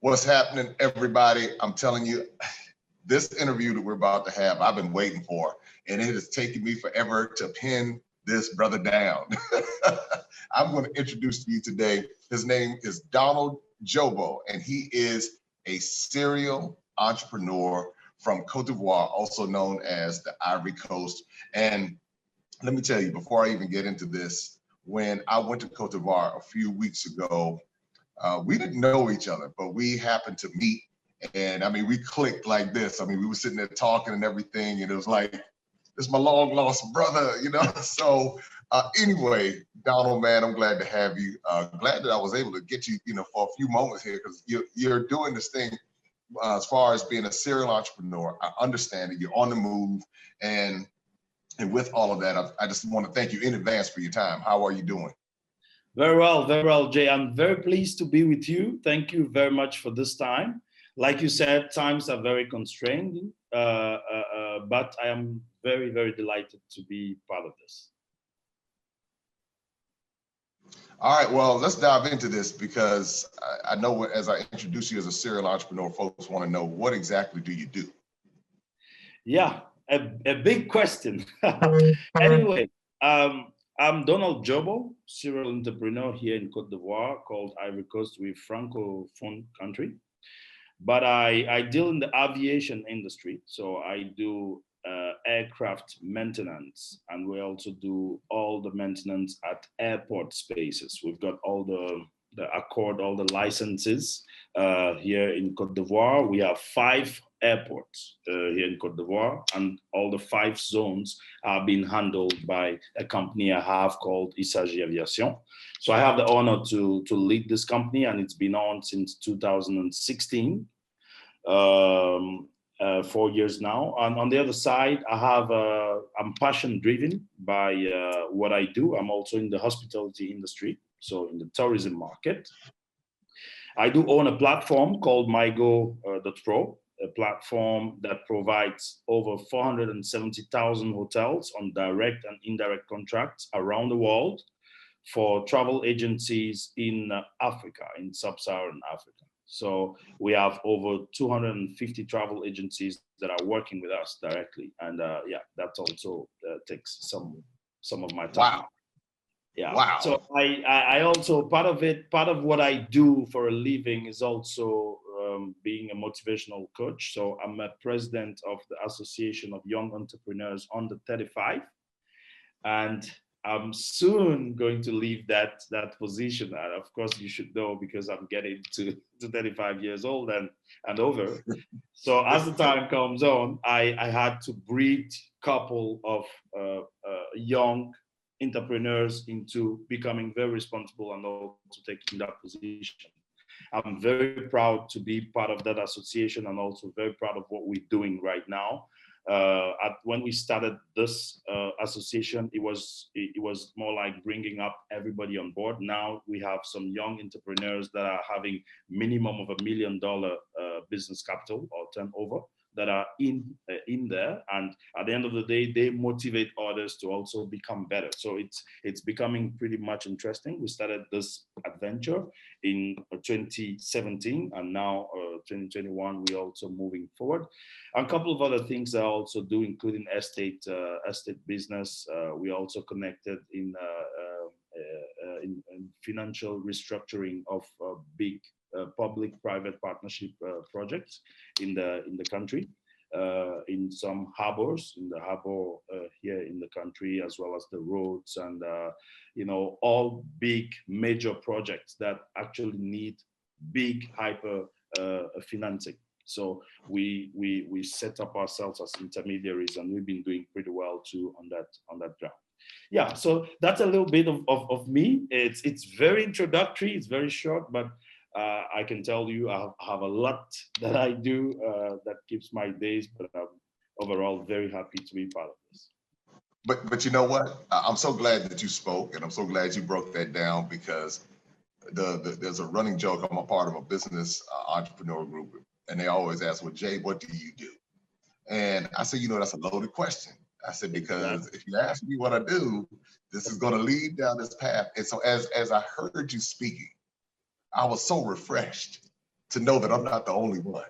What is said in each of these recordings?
What's happening, everybody? I'm telling you, this interview that we're about to have, I've been waiting for, and it has taken me forever to pin this brother down. I'm going to introduce to you today. His name is Donald Djobo, and he is a serial entrepreneur from Côte d'Ivoire, also known as the Ivory Coast. And let me tell you, before I even get into this, when I went to Côte d'Ivoire a few weeks ago, we didn't know each other, but we happened to meet. And I mean, we clicked like this. I mean, we were sitting there talking and everything. And it was like, this is my long lost brother, you know? So anyway, Donald, man, I'm glad to have you. Glad that I was able to get you, for a few moments here, because you're doing this thing as far as being a serial entrepreneur. I understand that you're on the move. And with all of that, I just want to thank you in advance for your time. How are you doing? Very well, Jay. I'm very pleased to be with you. Thank you very much for this time. Like you said, times are very constrained, but I am very, very delighted to be part of this. All right, well, let's dive into this, because I know as I introduce you as a serial entrepreneur, folks want to know, what exactly do you do? Yeah, a big question. Anyway, I'm Donald Djobo, serial entrepreneur here in Côte d'Ivoire, called Ivory Coast. We're Francophone country. But I deal in the aviation industry. So I do aircraft maintenance, and we also do all the maintenance at airport spaces. We've got all the accord, all the licenses here in Côte d'Ivoire. We have 5 airports here in Côte d'Ivoire, and all the 5 zones are being handled by a company I have called Isagi Aviation. So I have the honor to lead this company, and it's been on since 2016, 4 years now. And on the other side, I'm passion driven by what I do. I'm also in the hospitality industry, so in the tourism market. I do own a platform called mygo.pro, a platform that provides over 470,000 hotels on direct and indirect contracts around the world for travel agencies in Africa, in sub-Saharan Africa. So we have over 250 travel agencies that are working with us directly. And yeah, that also takes some of my time. Wow. Yeah. Wow. So I also, part of what I do for a living is also being a motivational coach. So I'm a president of the Association of Young Entrepreneurs Under 35. And I'm soon going to leave that position. And of course, you should know, because I'm getting to 35 years old and over. So as the time comes on, I had to breed a couple of young entrepreneurs into becoming very responsible and also taking that position. I'm very proud to be part of that association, and also very proud of what we're doing right now. When we started this association, it was more like bringing up everybody on board. Now we have some young entrepreneurs that are having minimum of $1 million business capital or turnover that are in there, and at the end of the day, they motivate others to also become better. So it's becoming pretty much interesting. We started this adventure in 2017, and now 2021 we're also moving forward. And a couple of other things I also do, including estate business. We also connected in financial restructuring of big public-private partnership projects in the country, in some harbors, in the harbor here in the country, as well as the roads, and all big major projects that actually need big hyper financing. So we set up ourselves as intermediaries, and we've been doing pretty well too on that ground. Yeah, so that's a little bit of me. It's very introductory, it's very short, but I can tell you I have a lot that I do that keeps my days, but I'm overall very happy to be part of this. But you know what? I'm so glad that you spoke, and I'm so glad you broke that down, because there's a running joke. I'm a part of a business entrepreneur group, and they always ask, well, Jay, what do you do? And I said, that's a loaded question. I said, because if you ask me what I do, this is going to lead down this path. And so as I heard you speaking, I was so refreshed, to know that I'm not the only one.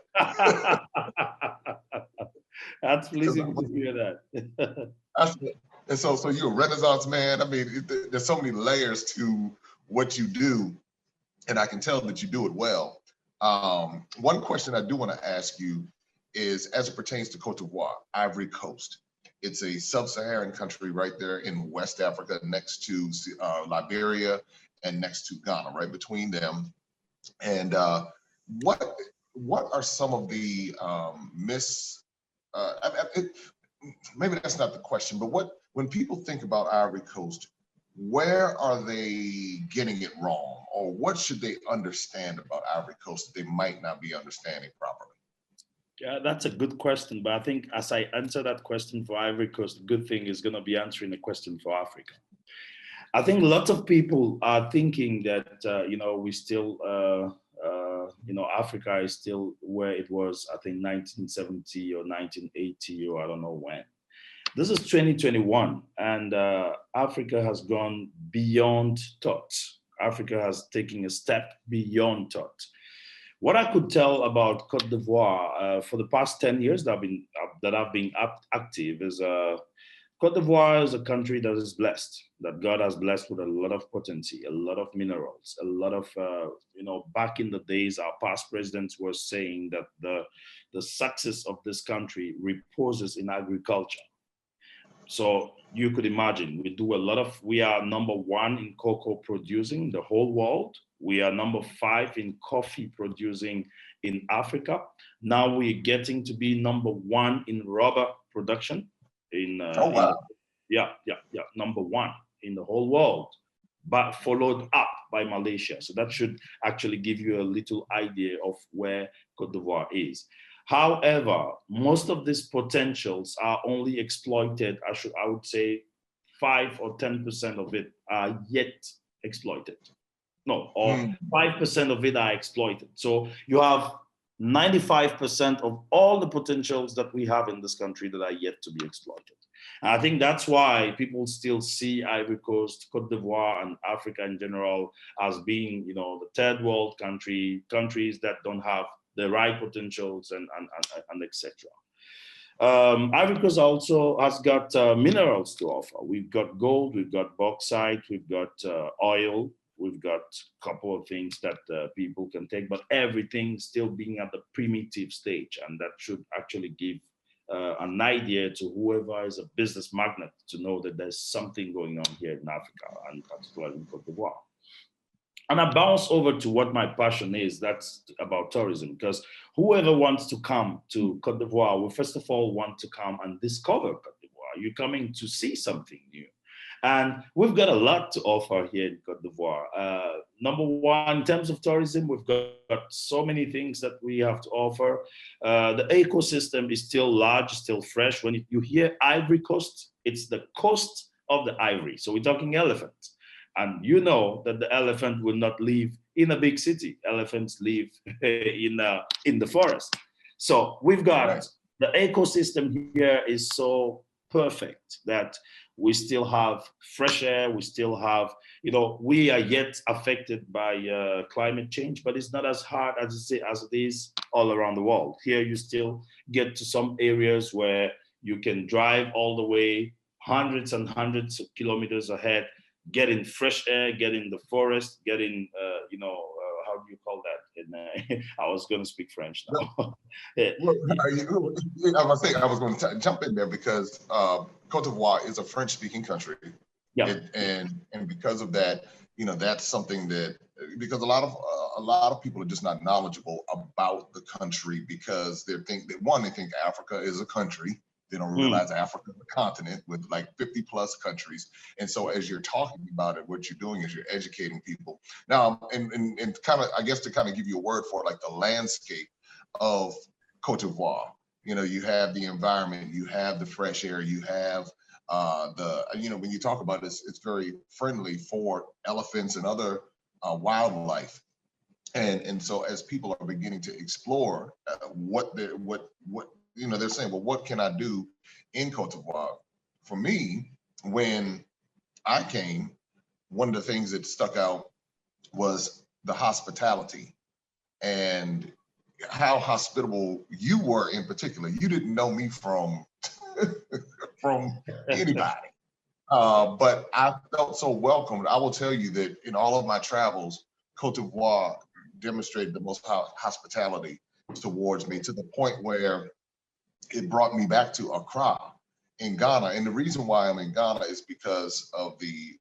That's pleasing to hear that. And so you're a Renaissance man. I mean, there's so many layers to what you do, and I can tell that you do it well. One question I do want to ask you is, as it pertains to Côte d'Ivoire, Ivory Coast. It's a sub-Saharan country right there in West Africa, next to Liberia and next to Ghana, right between them. And what are some of the maybe that's not the question, but when people think about Ivory Coast, where are they getting it wrong, or what should they understand about Ivory Coast that they might not be understanding properly? Yeah, that's a good question. But I think as I answer that question for Ivory Coast, the good thing is going to be answering the question for Africa. I think lots of people are thinking that, we still, Africa is still where it was, I think, 1970 or 1980, or I don't know when. This is 2021, and Africa has gone beyond thought. Africa has taken a step beyond thought. What I could tell about Côte d'Ivoire for the past 10 years that I've been active is Côte d'Ivoire is a country that is blessed, that God has blessed with a lot of potency, a lot of minerals, a lot of, back in the days, our past presidents were saying that the success of this country reposes in agriculture. So you could imagine, we are number one in cocoa producing in the whole world. We are number 5 in coffee producing in Africa. Now we're getting to be number 1 in rubber production. Oh, wow. Number 1 in the whole world, but followed up by Malaysia. So that should actually give you a little idea of where Côte d'Ivoire is. However, most of these potentials are only exploited, I would say 5 or 10% of it are yet exploited. No, or 5% of it are exploited. So you have 95% of all the potentials that we have in this country that are yet to be exploited. And I think that's why people still see Ivory Coast, Côte d'Ivoire, and Africa in general as being, the third world countries that don't have the right potentials and etc. Ivory Coast also has got minerals to offer. We've got gold, we've got bauxite, we've got oil, we've got a couple of things that people can take, but everything still being at the primitive stage, and that should actually give an idea to whoever is a business magnet to know that there's something going on here in Africa, and particularly in Côte d'Ivoire. And I bounce over to what my passion is, that's about tourism, because whoever wants to come to Côte d'Ivoire will first of all want to come and discover Côte d'Ivoire. You're coming to see something new. And we've got a lot to offer here in Côte d'Ivoire. Number one, in terms of tourism, we've got so many things that we have to offer. The ecosystem is still large, still fresh. When you hear Ivory Coast, it's the coast of the ivory. So we're talking elephants. And you know that the elephant will not live in a big city. Elephants live in the forest. So we've got the ecosystem here is so perfect that we still have fresh air. We still have, we are yet affected by climate change, but it's not as hard as it is all around the world. Here, you still get to some areas where you can drive all the way hundreds and hundreds of kilometers ahead, get in fresh air, get in the forest, get in, how do you call that? I was going to speak French now. I was going to jump in there because Côte d'Ivoire is a French-speaking country. Yeah. And because of that, that's something that, because a lot of people are just not knowledgeable about the country, because they think Africa is a country. They don't realize Africa is a continent with like 50 plus countries. And so as you're talking about it, what you're doing is you're educating people. Now, and kind of, I guess to kind of give you a word for it, like the landscape of Côte d'Ivoire, you have the environment, you have the fresh air, you have when you talk about this, it's very friendly for elephants and other wildlife. And so as people are beginning to explore they're saying, well, what can I do in Côte d'Ivoire? For me, when I came, one of the things that stuck out was the hospitality and how hospitable you were in particular. You didn't know me from from anybody, but I felt so welcomed. I will tell you that in all of my travels, Côte d'Ivoire demonstrated the most hospitality towards me, to the point where it brought me back to Accra in Ghana. And the reason why I'm in Ghana is because of the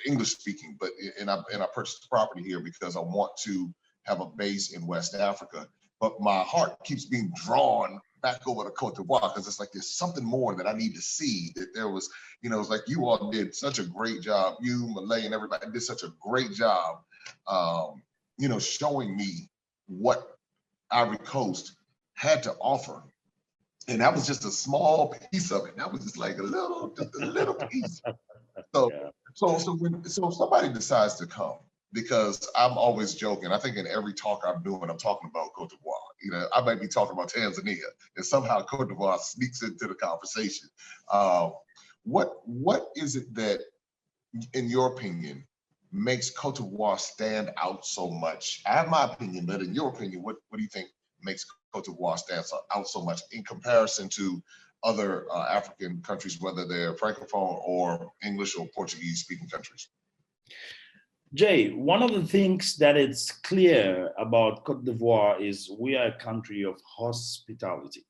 English speaking, and I purchased the property here because I want to have a base in West Africa. But my heart keeps being drawn back over to Côte d'Ivoire, because it's like there's something more that I need to see. That there was, it's like you all did such a great job. You, Malay, and everybody did such a great job, showing me what Ivory Coast had to offer. And that was just a small piece of it. That was just like a little piece. So, yeah. so if somebody decides to come, because I'm always joking, I think in every talk I'm doing, I'm talking about Côte d'Ivoire. I might be talking about Tanzania, and somehow Côte d'Ivoire sneaks into the conversation. What is it that, in your opinion, makes Côte d'Ivoire stand out so much? I have my opinion, but in your opinion, what do you think makes Côte d'Ivoire stands out so much in comparison to other African countries, whether they're Francophone or English or Portuguese speaking countries? Jay, one of the things that it's clear about Côte d'Ivoire is we are a country of hospitality.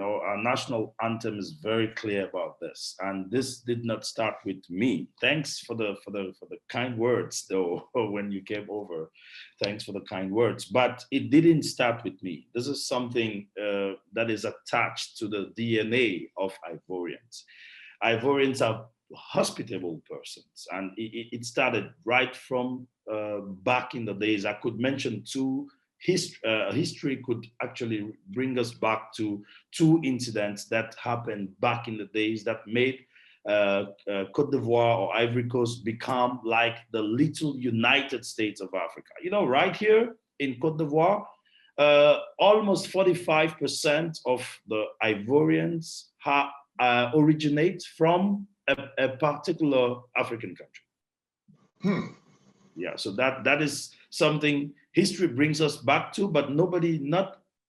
Our national anthem is very clear about this, and this did not start with me. Thanks for the kind words, though, when you came over. Thanks for the kind words, but it didn't start with me. This is something that is attached to the DNA of Ivorians. Ivorians are hospitable persons, and it started right from back in the days. I could mention two. History could actually bring us back to two incidents that happened back in the days that made Côte d'Ivoire or Ivory Coast become like the little United States of Africa. Right here in Côte d'Ivoire, almost 45% of the Ivorians originate from a particular African country. Yeah, so that is something history brings us back to, but not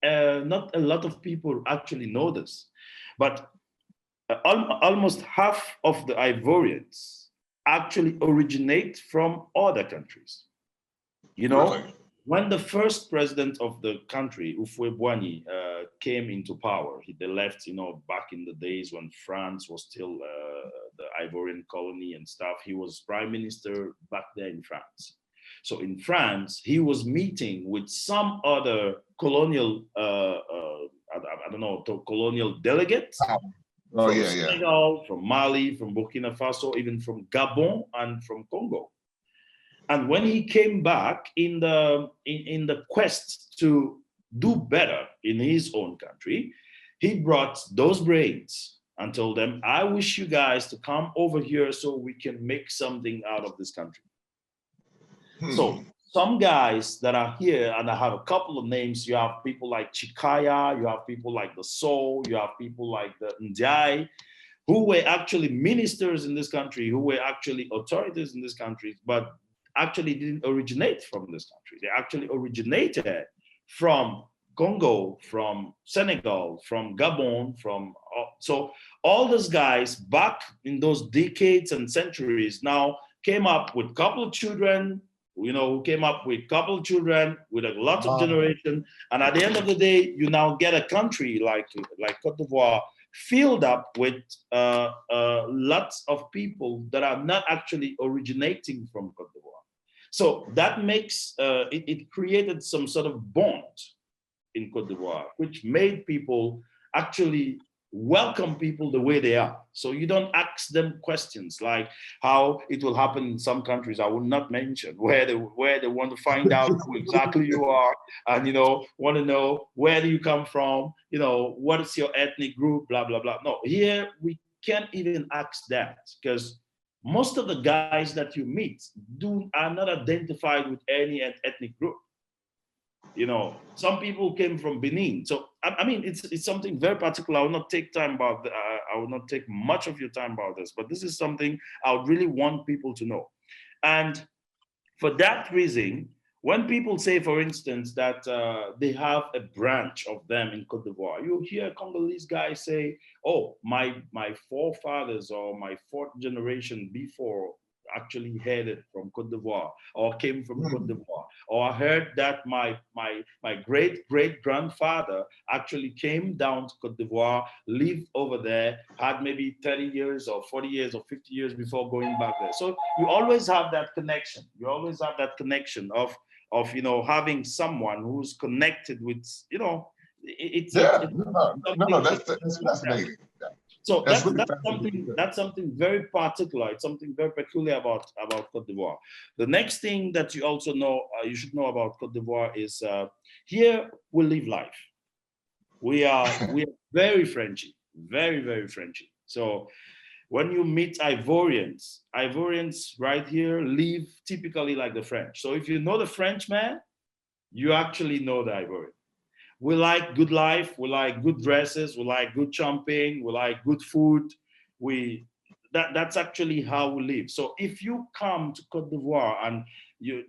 a lot of people actually know this. But almost half of the Ivorians actually originate from other countries. Really? When the first president of the country, Houphouët-Boigny, came into power, they left, back in the days when France was still the Ivorian colony and stuff. He was prime minister back there in France. So in France, he was meeting with some other colonial, colonial delegates. From Senegal, from Mali, from Burkina Faso, even from Gabon and from Congo. And when he came back in the quest to do better in his own country, he brought those brains and told them, I wish you guys to come over here so we can make something out of this country. So some guys that are here, and I have a couple of names, you have people like Chikaya, you have people like the Soul, you have people like the Ndiaye, who were actually ministers in this country, who were actually authorities in this country, but actually didn't originate from this country. They actually originated from Congo, from Senegal, from Gabon, so all those guys back in those decades and centuries now came up with a couple of children, who came up with a couple of children with a lot of generation. And at the end of the day, you now get a country like Côte d'Ivoire filled up with lots of people that are not actually originating from Côte d'Ivoire. So that makes, it created some sort of bond in Côte d'Ivoire, which made people actually welcome people the way they are. So you don't ask them questions like how it will happen in some countries I will not mention, where they want to find out who exactly you are, and want to know where do you come from, what is your ethnic group, blah blah blah. No, here we can't even ask that, because most of the guys that you meet are not identified with any ethnic group. Some people came from Benin. So, I mean, it's something very particular. I will not take time about I will not take much of your time about this, but this is something I would really want people to know. And for that reason, When people say, for instance, that they have a branch of them in Côte d'Ivoire, you hear Congolese guys say, oh, my forefathers or my fourth generation before actually headed from Côte d'Ivoire or came from Côte d'Ivoire. Or I heard that my great-great-grandfather actually came down to Côte d'Ivoire, lived over there, had maybe 30 years or 40 years or 50 years before going back there. So you always have that connection. You always have that connection of having someone who's connected with, it's that's fascinating. So That's really that's fascinating. that's something very particular. It's something very peculiar about Côte d'Ivoire. The next thing that you also know, you should know about Côte d'Ivoire is here we live life. We are very Frenchy, very, very Frenchy. So when you meet Ivorians right here live typically like the French. So if you know the French man, you actually know the Ivorian. We like good life, we like good dresses, we like good champagne, we like good food. That's actually how we live. So if you come to Côte d'Ivoire and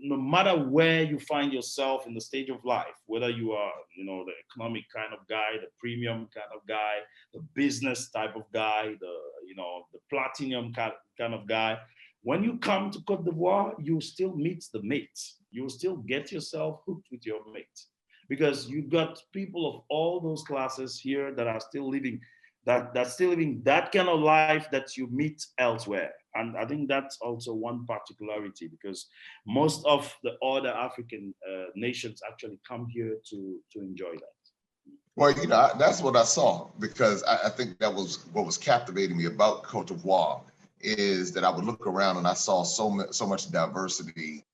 no matter where you find yourself in the stage of life, whether you are, the economic kind of guy, the premium kind of guy, the business type of guy, the platinum kind of guy, when you come to Côte d'Ivoire, you still meet the mates. You still get yourself hooked with your mates because you got people of all those classes here that are still living that kind of life that you meet elsewhere. And I think that's also one particularity because most of the other African nations actually come here to enjoy that. Well, that's what I saw because I think that was what was captivating me about Côte d'Ivoire is that I would look around and I saw so much diversity,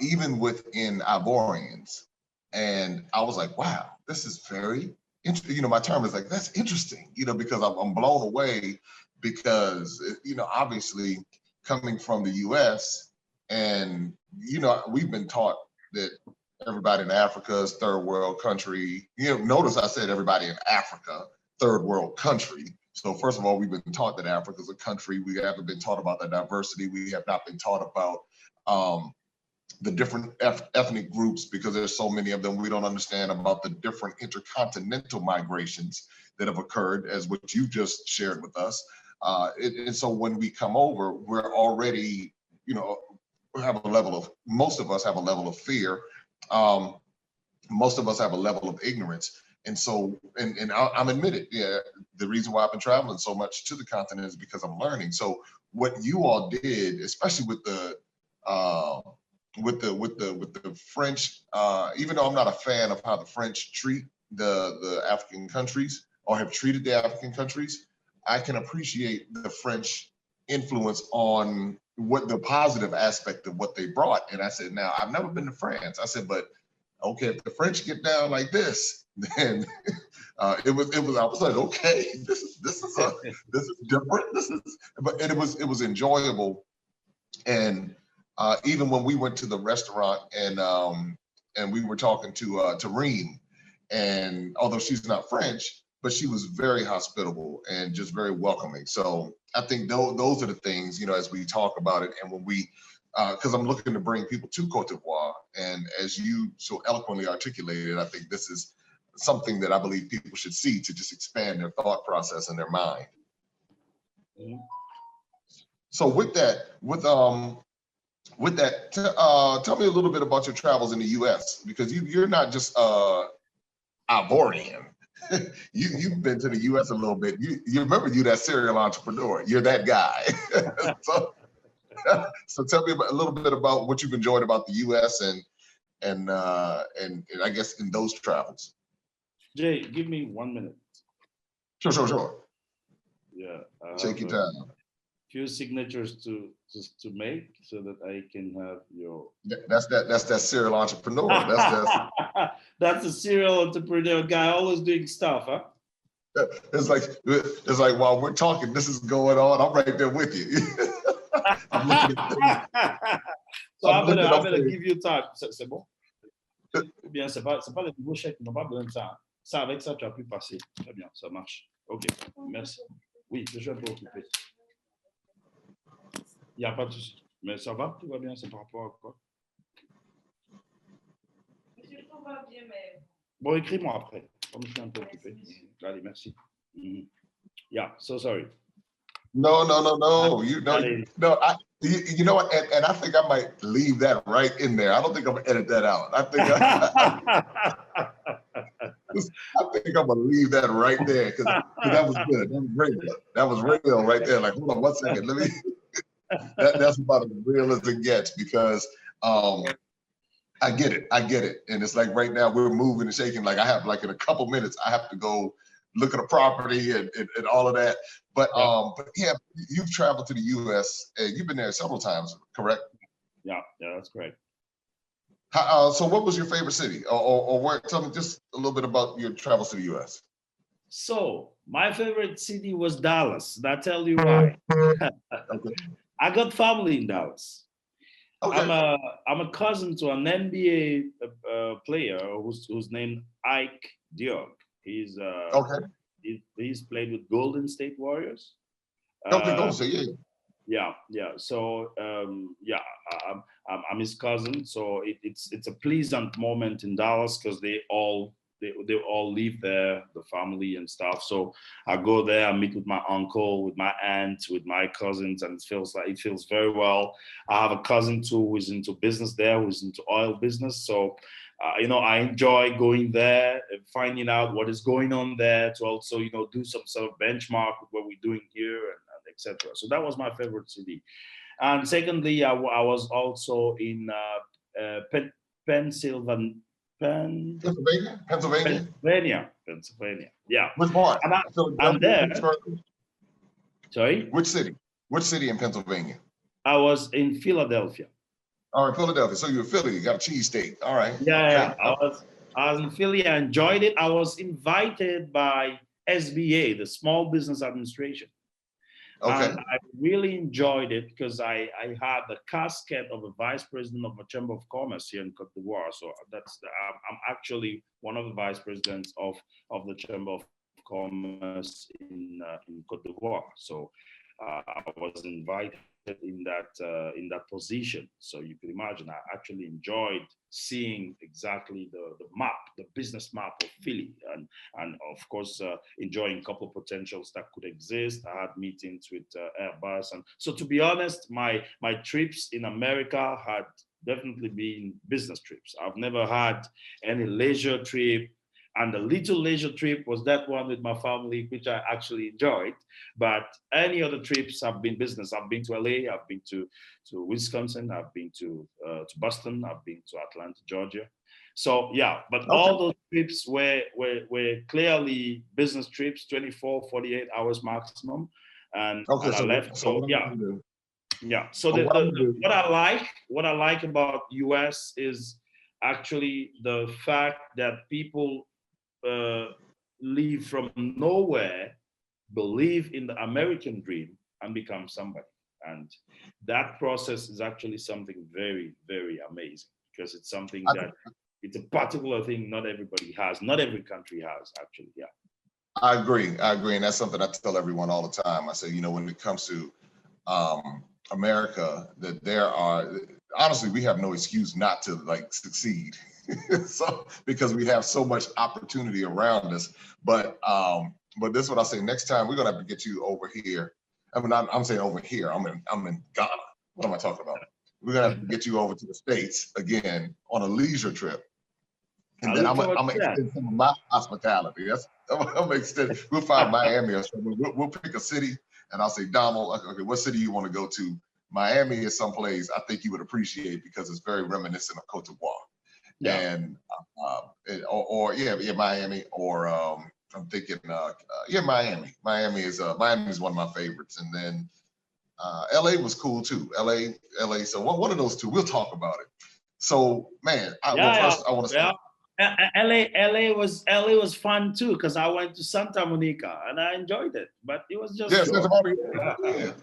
even within Ivorians. And I was like, wow, this is very interesting. My term is like, that's interesting, because I'm blown away because, obviously coming from the US and, we've been taught that everybody in Africa is third world country. Notice I said everybody in Africa, third world country. So first of all, we've been taught that Africa is a country. We haven't been taught about the diversity. We have not been taught about the different ethnic groups because there's so many of them. We don't understand about the different intercontinental migrations that have occurred as what you just shared with us. And so when we come over, we're already, most of us have a level of fear. Most of us have a level of ignorance. And so, and I'm admitted, the reason why I've been traveling so much to the continent is because I'm learning. So what you all did, especially with the French, even though I'm not a fan of how the French treat the African countries or have treated the African countries, I can appreciate the French influence on what the positive aspect of what they brought. And I said, now I've never been to France. I said, but okay, if the French get down like this, then I was like, okay, this is different. It was enjoyable. And even when we went to the restaurant and we were talking to Reem, and although she's not French, but she was very hospitable and just very welcoming. So I think those are the things, as we talk about it and when we, because I'm looking to bring people to Côte d'Ivoire. And as you so eloquently articulated, I think this is something that I believe people should see to just expand their thought process and their mind. Mm-hmm. So with that, tell me a little bit about your travels in the U.S. because you're not just Ivorian. You've been to the U.S. a little bit. You remember you're that serial entrepreneur. You're that guy. So tell me a little bit about what you've enjoyed about the U.S. and I guess in those travels. Jay, give me 1 minute. Sure. Yeah. Take your time. Few signatures to make so that I can have your. That's that serial entrepreneur. That's a serial entrepreneur guy, always doing stuff, huh? It's like while we're talking, this is going on. I'm right there with you. I'm looking at so I'm gonna give you time. C'est bon? Ou bien c'est pas les nouveaux chèques, ils n'ont pas besoin de ça. Ça avec ça tu as pu passer. Très bien, ça marche. Ok, merci. Oui, je suis un peu occupé. Il n'y a pas de souci. Mais ça va, tout va bien, c'est par rapport à quoi? Bon, écris-moi après. Comme je suis un peu occupé. Allez, merci. Yeah, so sorry. No. You know, Allez. no. You know what? And I think I might leave that right in there. I don't think I'm gonna edit that out. I think I'm gonna leave that right there because that was good. That was great. That was real right there. Like, hold on 1 second. Let me. That's about as real as it gets because I get it, and it's like right now we're moving and shaking. Like I have like in a couple minutes I have to go look at a property and all of that. But yeah, you've traveled to the U.S. and you've been there several times, correct? Yeah, that's correct. So what was your favorite city, or where? Tell me just a little bit about your travels to the U.S. So my favorite city was Dallas. And I'll tell you why. Okay. I got family in Dallas. Okay. I'm a cousin to an NBA player who's named Ike Diog. He's Okay. He's played with Golden State Warriors. Okay. Go say yeah. Yeah. So I'm his cousin. So it's a pleasant moment in Dallas because they all live there, the family and stuff. So I go there, I meet with my uncle, with my aunt, with my cousins, and it feels very well. I have a cousin too who is into business there, who's into oil business. So I enjoy going there and finding out what is going on there to also, do some sort of benchmark with what we're doing here and etc. So that was my favorite city. And secondly, I was also in Pennsylvania. Pennsylvania. Yeah. Which part? I'm there. Sorry? Which city? Which city in Pennsylvania? I was in Philadelphia. All right, Philadelphia. So you're Philly. You got a cheesesteak. All right. Yeah. I was in Philly. I enjoyed it. I was invited by SBA, the Small Business Administration. Okay. And I really enjoyed it because I had the casket of a vice president of a chamber of commerce here in Côte d'Ivoire. So I'm actually one of the vice presidents of the chamber of commerce in Côte d'Ivoire. So I was invited in that position. So you can imagine I actually enjoyed seeing exactly the map, the business map of Philly, and of course enjoying a couple of potentials that could exist. I had meetings with Airbus, and so to be honest, my trips in America had definitely been business trips. I've never had any leisure trip. And the little leisure trip was that one with my family, which I actually enjoyed. But any other trips have been business. I've been to LA, I've been to Wisconsin, I've been to Boston, I've been to Atlanta, Georgia. So yeah, but all those trips were clearly business trips, 24, 48 hours maximum. And I left. So yeah. Yeah. So what I like about US is actually the fact that people leave from nowhere, believe in the American dream, and become somebody. And that process is actually something very, very amazing because it's something that it's a particular thing not everybody has, not every country has actually. Yeah. I agree. And that's something I tell everyone all the time. I say, when it comes to America, that honestly, we have no excuse not to succeed. So because we have so much opportunity around us, but this is what I say. Next time we're gonna have to get you over here. I mean, I'm saying over here. I'm in Ghana. What am I talking about? We're gonna have to get you over to the States again on a leisure trip, and then I'm gonna extend some of my hospitality. I'm gonna extend. We'll find Miami or something. We'll pick a city, and I'll say, Donald, okay, what city you want to go to? Miami is someplace I think you would appreciate because it's very reminiscent of Côte d'Ivoire. Yeah. And Miami, or I'm thinking Miami. Miami is one of my favorites, and then LA was cool too. LA. So one of those two, we'll talk about it. So man, I want to say LA was fun too because I went to Santa Monica and I enjoyed it, but it was just Santa Monica. Yeah.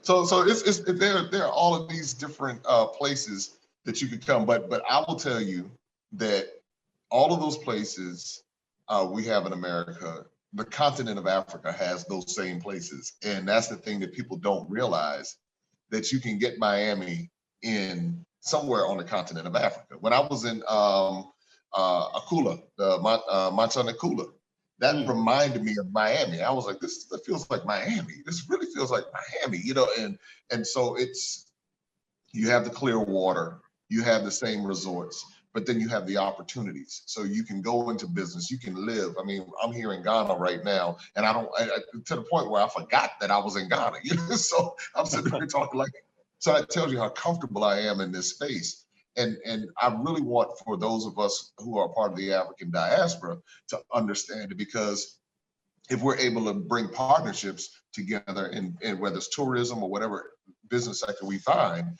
So it's there are all of these different places that you could come, but I will tell you that all of those places we have in America, the continent of Africa has those same places, and that's the thing that people don't realize, that you can get Miami in somewhere on the continent of Africa. When I was in Akula, Montana Akula. That reminded me of Miami. I was like, this feels like Miami. This really feels like Miami, you know. And so it's, you have the clear water, you have the same resorts, but then you have the opportunities. So you can go into business, you can live. I mean, I'm here in Ghana right now, and to the point where I forgot that I was in Ghana. You know? So I'm sitting there talking like, so that tells you how comfortable I am in this space. And I really want for those of us who are part of the African diaspora to understand it, because if we're able to bring partnerships together in whether it's tourism or whatever business sector we find,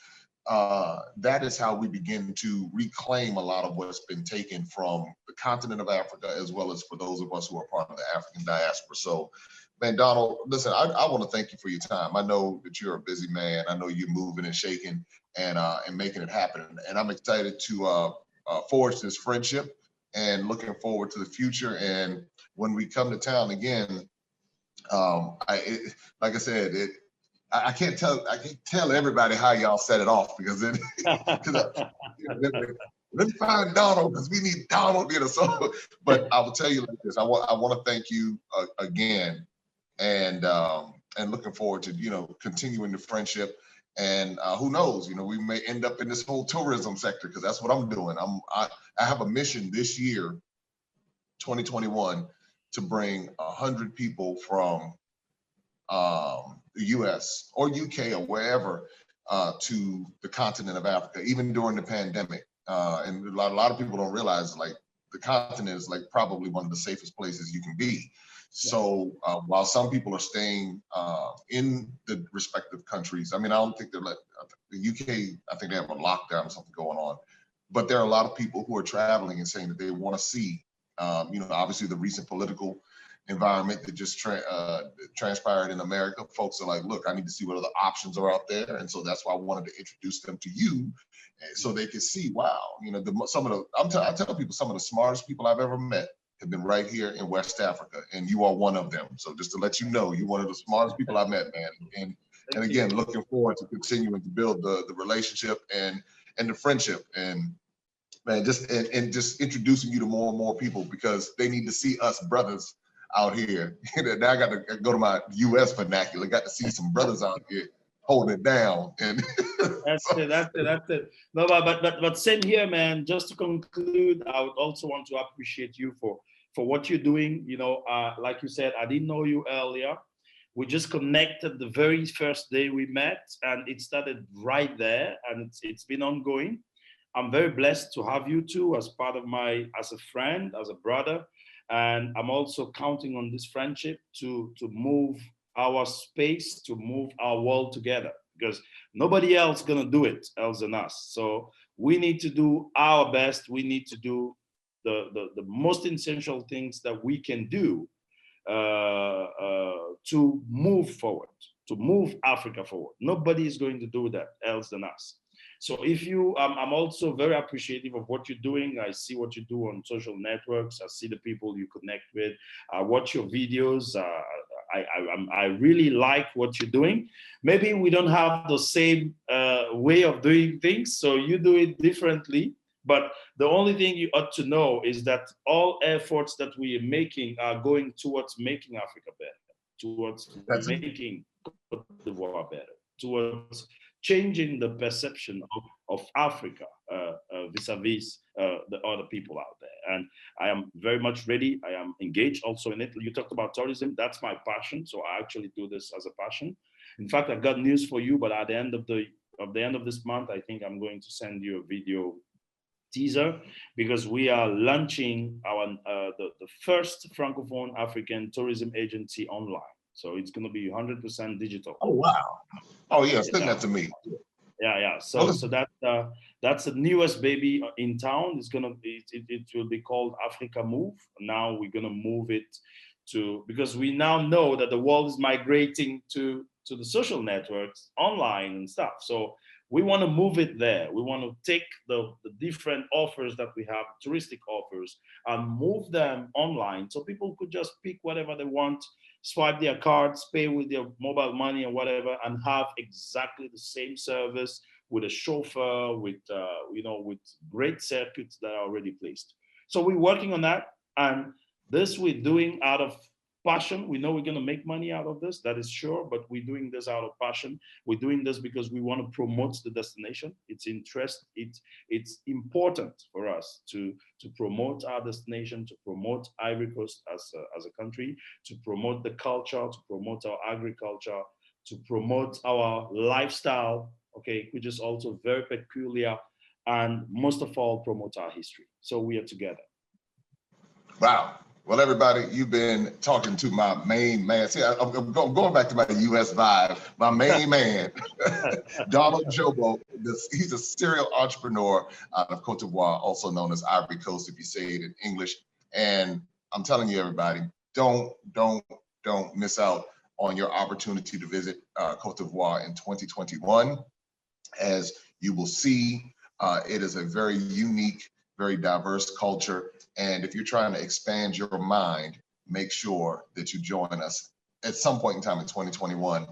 that is how we begin to reclaim a lot of what's been taken from the continent of Africa, as well as for those of us who are part of the African diaspora. So, man, Donald, listen, I want to thank you for your time. I know that you're a busy man. I know you're moving and shaking and making it happen. And I'm excited to forge this friendship and looking forward to the future. And when we come to town again, like I said, I can't tell everybody how y'all set it off, because let me find Donald, because we need Donald, you know. So, but I will tell you like this: I want to thank you again, and looking forward to, you know, continuing the friendship. And who knows, you know, we may end up in this whole tourism sector, because that's what I'm doing. I have a mission this year, 2021, to bring 100 people from the US or UK or wherever to the continent of Africa, even during the pandemic. And a lot of people don't realize, like, the continent is like probably one of the safest places you can be. So while some people are staying in the respective countries, I mean, I don't think they're like the UK, I think they have a lockdown or something going on, but there are a lot of people who are traveling and saying that they want to see, you know, obviously the recent political environment that just transpired in America. Folks are like, look, I need to see what other options are out there. And so that's why I wanted to introduce them to you, so they could see, wow, you know, I tell people some of the smartest people I've ever met have been right here in West Africa, and you are one of them. So just to let you know, you're one of the smartest people I've met, man. And again, looking forward to continuing to build the relationship and the friendship, and man, just introducing you to more and more people, because they need to see us brothers out here. Now I got to go to my U.S. vernacular. Got to see some brothers out here holding it down. And That's it. No, but same here, man. Just to conclude, I would also want to appreciate you for what you're doing. You know, like you said, I didn't know you earlier. We just connected the very first day we met, and it started right there, and it's been ongoing. I'm very blessed to have you two as part of as a friend, as a brother. And I'm also counting on this friendship to move our space, to move our world together, because nobody else gonna do it else than us. So we need to do our best. We need to do the most essential things that we can do to move forward, to move Africa forward. Nobody is going to do that else than us. So if you, I'm also very appreciative of what you're doing. I see what you do on social networks. I see the people you connect with. I watch your videos. I really like what you're doing. Maybe we don't have the same way of doing things, so you do it differently. But the only thing you ought to know is that all efforts that we are making are going towards making Africa better, towards making Côte d'Ivoire better, towards changing the perception of Africa vis-a-vis the other people out there. And I am very much ready. I am engaged also in it. You talked about tourism. That's my passion. So I actually do this as a passion. In fact, I've got news for you, but at the end of this month, I think I'm going to send you a video teaser, because we are launching our the first Francophone African tourism agency online. So it's going to be 100% digital. Oh, wow. Oh, yeah, send that to me. Yeah. So that's the newest baby in town. It's gonna be, it will be called Africa Move. Now we're gonna move it to, because we now know that the world is migrating to the social networks online and stuff. So we want to move it there. We want to take the different offers that we have, touristic offers, and move them online, so people could just pick whatever they want, swipe their cards, pay with their mobile money or whatever, and have exactly the same service with a chauffeur, with with great circuits that are already placed. So we're working on that, and this we're doing out of passion. We know we're going to make money out of this, that is sure, but we're doing this out of passion. We're doing this because we want to promote the destination. It's important for us to promote our destination, to promote Ivory Coast as a country, to promote the culture, to promote our agriculture, to promote our lifestyle, okay, which is also very peculiar, and most of all, promote our history. So we are together. Wow. Well, everybody, you've been talking to my main man. See, I'm going back to my U.S. vibe. My main man, Donald Djobo. He's a serial entrepreneur out of Côte d'Ivoire, also known as Ivory Coast, if you say it in English. And I'm telling you, everybody, don't miss out on your opportunity to visit Côte d'Ivoire in 2021. As you will see, it is a very unique, very diverse culture. And if you're trying to expand your mind, make sure that you join us at some point in time in 2021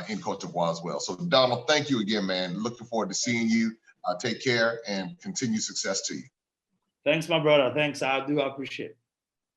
in Côte d'Ivoire as well. So Donald, thank you again, man. Looking forward to seeing you. Take care and continued success to you. Thanks, my brother. Thanks. I do appreciate it.